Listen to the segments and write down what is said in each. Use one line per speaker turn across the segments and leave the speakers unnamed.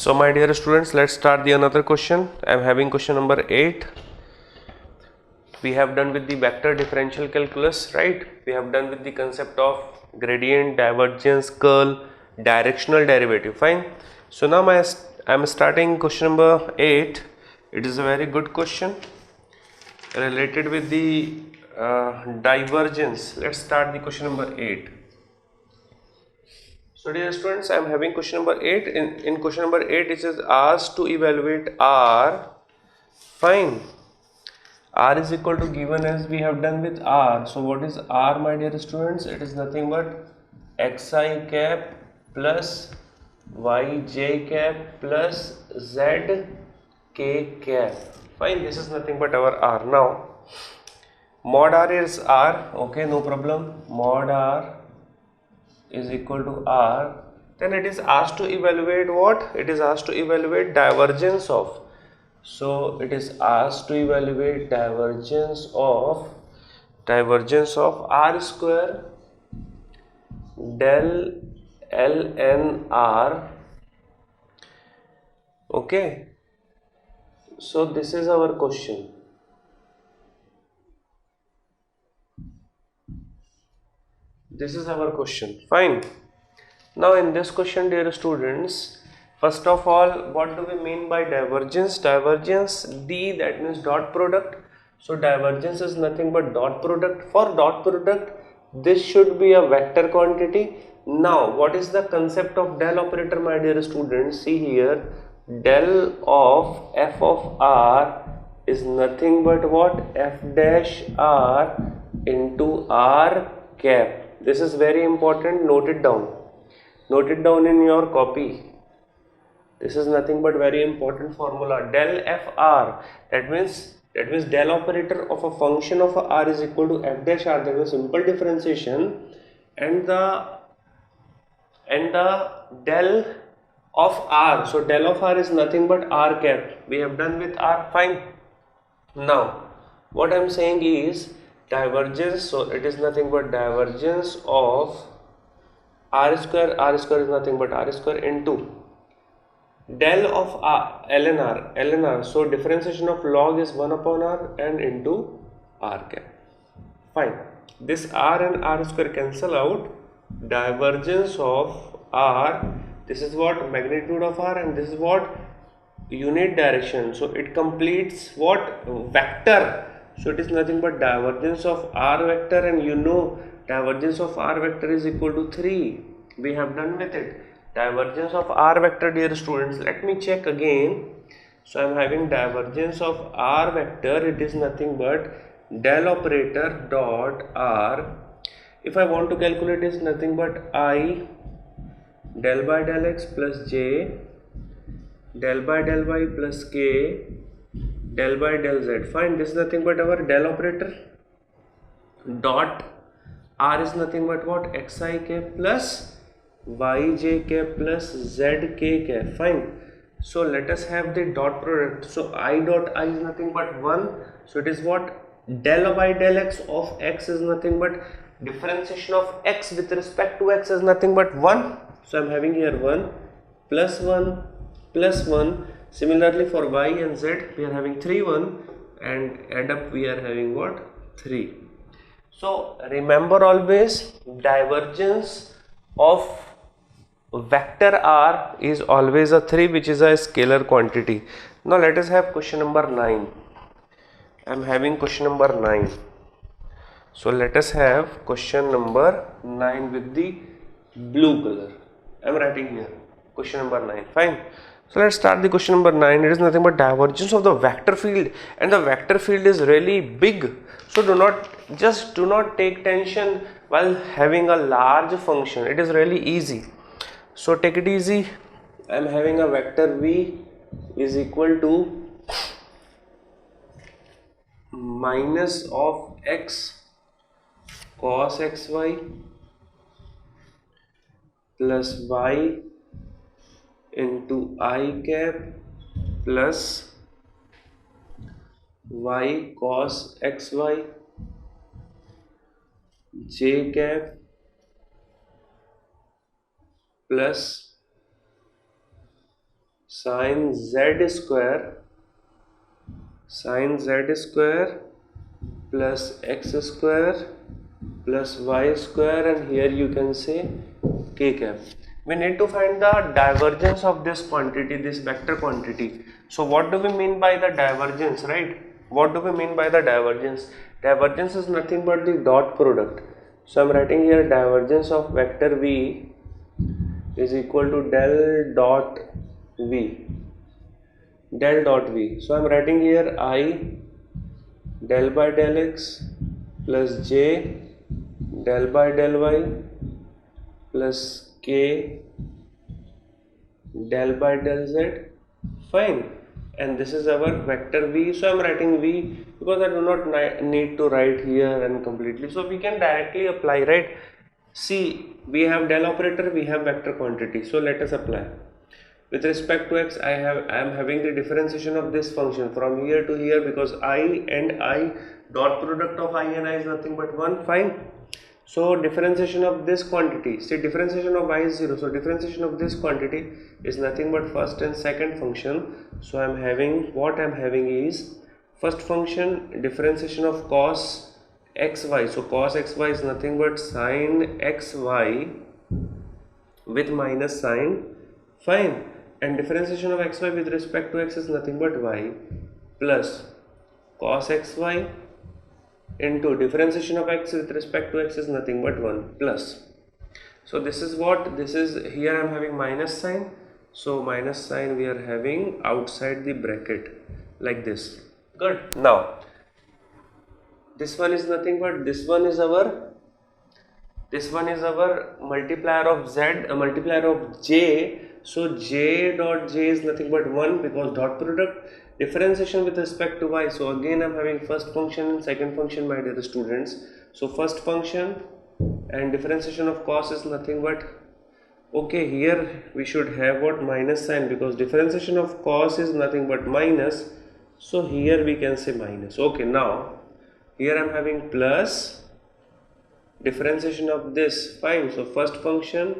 So my dear students, let's start the another question. I am having question number 8. We have done with the vector differential calculus, right? We have done with the concept of gradient, divergence, curl, directional derivative. Fine. So now I am starting question number 8. It is a very good question related with the divergence. Let's start the question number 8. So dear students, I am having question number 8. In question number 8 it is asked to evaluate R. Fine. R is equal to given as we have done with R. So what is R, my dear students? It is nothing but xi cap plus yj cap plus zk cap. Fine, this is nothing but our R. Now mod R is R. Okay, no problem. Mod R is equal to R. Then it is asked to evaluate what? It is asked to evaluate divergence of. So it is asked to evaluate divergence of R square del ln R. Okay. So this is our question. This is our question. Fine. Now in this question, dear students, first of all, what do we mean by divergence? Divergence, D, that means dot product. So divergence is nothing but dot product. For dot product, this should be a vector quantity. Now, what is the concept of del operator, my dear students? See here, del of f of R is nothing but what? F dash R into R cap. This is very important. Note it down. Note it down in your copy. This is nothing but very important formula. Del fr. That means del operator of a function of a r is equal to f dash r. That is simple differentiation, and the del of r. So del of r is nothing but r cap. We have done with r. Fine. Now what I am saying is divergence. So it is nothing but divergence of r square is nothing but r square into del of r, ln r. So differentiation of log is 1 upon r and into r cap. Fine. This r and r square cancel out. Divergence of r, this is what? Magnitude of r, and this is what? Unit direction. So it completes what? Vector. So it is nothing but divergence of r vector, and you know divergence of r vector is equal to 3. We have done with it. Divergence of r vector, dear students, let me check again. So I am having divergence of r vector. It is nothing but del operator dot r. If I want to calculate, it is nothing but I del by del x plus j del by del y plus k del by del z. Fine, this is nothing but our del operator. Dot r is nothing but what? Xi k plus yj k plus zk k. Fine. So let us have the dot product. So I dot I is nothing but 1. So it is what? Del by del x of x is nothing but differentiation of x with respect to x is nothing but 1. So I am having here 1 plus 1 plus 1. Similarly for y and z, we are having 3 1, and add up we are having what? 3. So remember always, divergence of vector r is always a 3, which is a scalar quantity. Now let us have question number 9. I am having question number 9. So let us have question number 9 with the blue color. I am writing here question number 9. Fine. So let's start the question number 9. It is nothing but divergence of the vector field, and the vector field is really big. So do not take tension while having a large function. It is really easy. So take it easy. I am having a vector v is equal to minus of x cos xy plus y into I cap plus y cos xy j cap plus sine z square plus x square plus y square, and here you can say k cap. We need to find the divergence of this quantity, this vector quantity. So what do we mean by the divergence, right? What do we mean by the divergence? Divergence is nothing but the dot product. So I am writing here divergence of vector v is equal to del dot v. Del dot v. So I am writing here I del by del x plus j del by del y plus k del by del z. Fine. And this is our vector v. So I am writing v because I do not need to write here and completely. So we can directly apply, right? See, we have del operator, we have vector quantity. So let us apply. With respect to x, I am having the differentiation of this function from here to here, because I and I, dot product of I and I is nothing but 1. Fine. So differentiation of this quantity, say differentiation of y is 0, so differentiation of this quantity is nothing but first and second function. So I am having, what I am having is first function differentiation of cos xy. So cos xy is nothing but sine xy with minus sine. Fine. And differentiation of xy with respect to x is nothing but y plus cos xy into differentiation of x with respect to x is nothing but 1 plus. So this is what, this is, here I am having minus sign. So minus sign we are having outside the bracket like this. Good. Now this one is nothing but, this one is our multiplier of z, a multiplier of j. So j dot j is nothing but 1 because dot product differentiation with respect to y. So again I am having first function and second function, my dear students. So first function and differentiation of cos is nothing but, okay, here we should have what, minus sign, because differentiation of cos is nothing but minus. So here we can say minus. Okay, now here I am having plus differentiation of this. Fine. So first function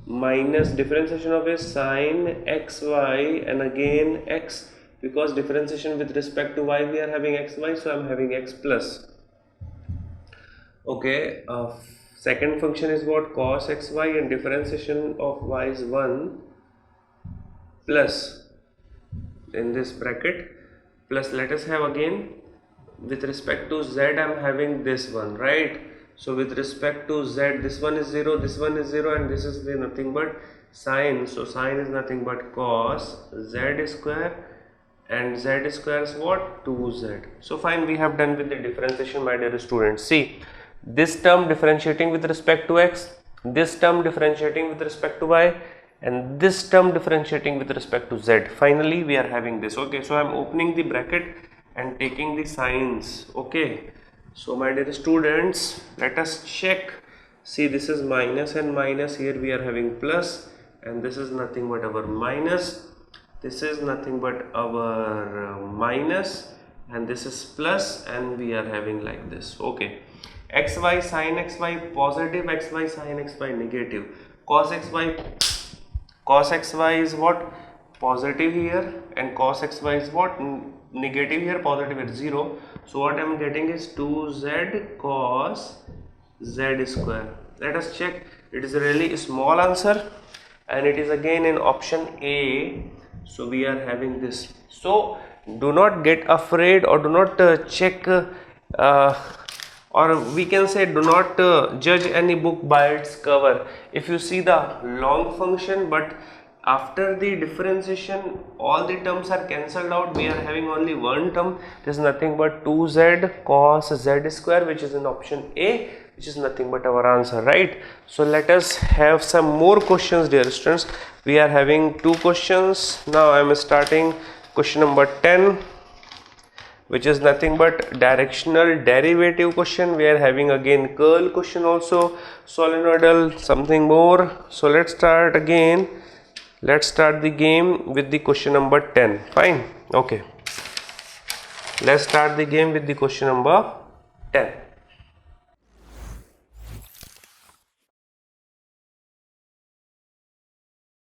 minus differentiation of a sine xy and again x, because differentiation with respect to y we are having xy, so I am having x plus. Okay, second function is what, cos xy, and differentiation of y is 1 plus in this bracket plus, let us have again with respect to z I am having this one, right? So with respect to z, this one is 0, this one is 0, and this is the nothing but sine. So sine is nothing but cos z square, and z square is what, 2z. So fine, we have done with the differentiation, my dear students. See, this term differentiating with respect to x, this term differentiating with respect to y, and this term differentiating with respect to z. Finally we are having this. Okay, so I am opening the bracket and taking the signs. Okay, so my dear students, let us check. See, this is minus and minus, here we are having plus, and this is nothing but our minus, this is nothing but our minus, and this is plus, and we are having like this. Okay, xy sin xy positive, xy sin xy negative, cos xy is what, positive here, and cos xy is what, negative here, positive here, 0. So what I am getting is 2z cos z square. Let us check. It is a really small answer and it is again in option A. So we are having this. So do not get afraid, or do not check or we can say do not judge any book by its cover. If you see the long function, but after the differentiation all the terms are cancelled out, we are having only one term. This is nothing but 2z cos z square, which is in option A, which is nothing but our answer, right? So let us have some more questions, dear students. We are having 2 questions. Now I am starting question number 10, which is nothing but directional derivative question. We are having again curl question also, solenoidal, something more. So let's start again. Let's start the game with the question number 10. Fine. Okay. Let's start the game with the question number 10.